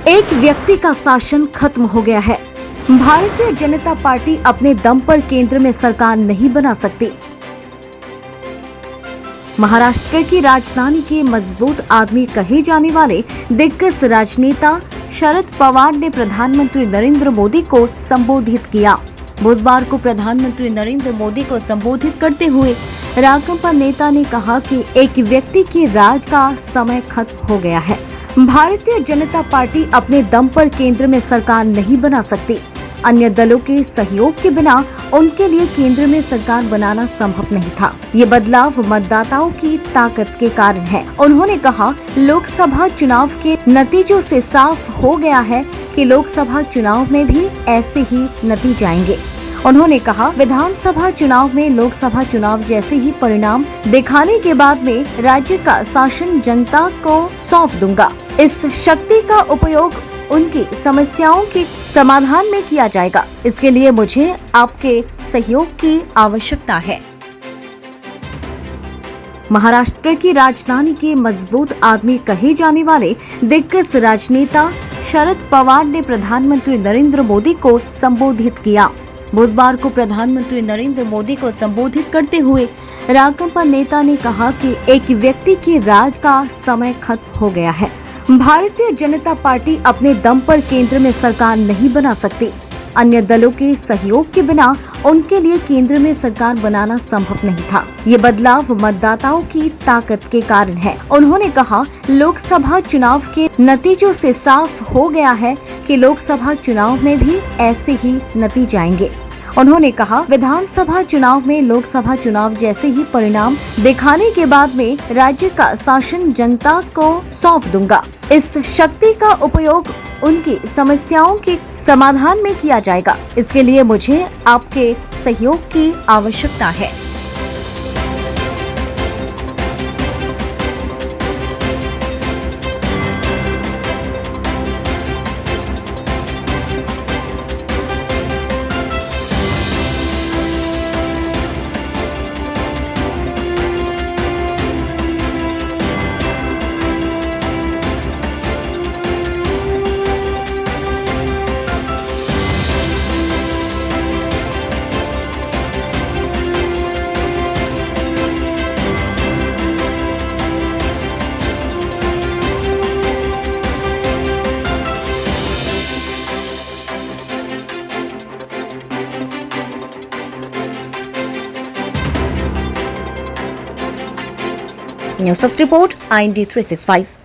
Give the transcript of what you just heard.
एक व्यक्ति का शासन खत्म हो गया है। भारतीय जनता पार्टी अपने दम पर केंद्र में सरकार नहीं बना सकती। महाराष्ट्र की राजधानी के मजबूत आदमी कहे जाने वाले दिग्गज राजनेता शरद पवार ने प्रधानमंत्री नरेंद्र मोदी को संबोधित किया। बुधवार को प्रधानमंत्री नरेंद्र मोदी को संबोधित करते हुए राजपा नेता ने कहा कि एक व्यक्ति के राज का समय खत्म हो गया है। भारतीय जनता पार्टी अपने दम पर केंद्र में सरकार नहीं बना सकती। अन्य दलों के सहयोग के बिना उनके लिए केंद्र में सरकार बनाना संभव नहीं था। ये बदलाव मतदाताओं की ताकत के कारण है। उन्होंने कहा, लोकसभा चुनाव के नतीजों से साफ हो गया है कि लोकसभा चुनाव में भी ऐसे ही नतीजे आएंगे। उन्होंने कहा, विधानसभा चुनाव में लोकसभा चुनाव जैसे ही परिणाम दिखाने के बाद में राज्य का शासन जनता को सौंप दूंगा। इस शक्ति का उपयोग उनकी समस्याओं के समाधान में किया जाएगा। इसके लिए मुझे आपके सहयोग की आवश्यकता है। महाराष्ट्र की राजधानी के मजबूत आदमी कहे जाने वाले दिग्गज राजनेता शरद पवार ने प्रधानमंत्री नरेंद्र मोदी को संबोधित किया। बुधवार को प्रधानमंत्री नरेंद्र मोदी को संबोधित करते हुए राजपा नेता ने कहा कि एक व्यक्ति के राज का समय खत्म हो गया है। भारतीय जनता पार्टी अपने दम पर केंद्र में सरकार नहीं बना सकती। अन्य दलों के सहयोग के बिना उनके लिए केंद्र में सरकार बनाना संभव नहीं था। ये बदलाव मतदाताओं की ताकत के कारण है। उन्होंने कहा, लोकसभा चुनाव के नतीजों से साफ हो गया है कि लोकसभा चुनाव में भी ऐसे ही नतीजे आएंगे। उन्होंने कहा, विधानसभा चुनाव में लोकसभा चुनाव जैसे ही परिणाम दिखाने के बाद में राज्य का शासन जनता को सौंप दूंगा। इस शक्ति का उपयोग उनकी समस्याओं के समाधान में किया जाएगा। इसके लिए मुझे आपके सहयोग की आवश्यकता है। News report IND 365।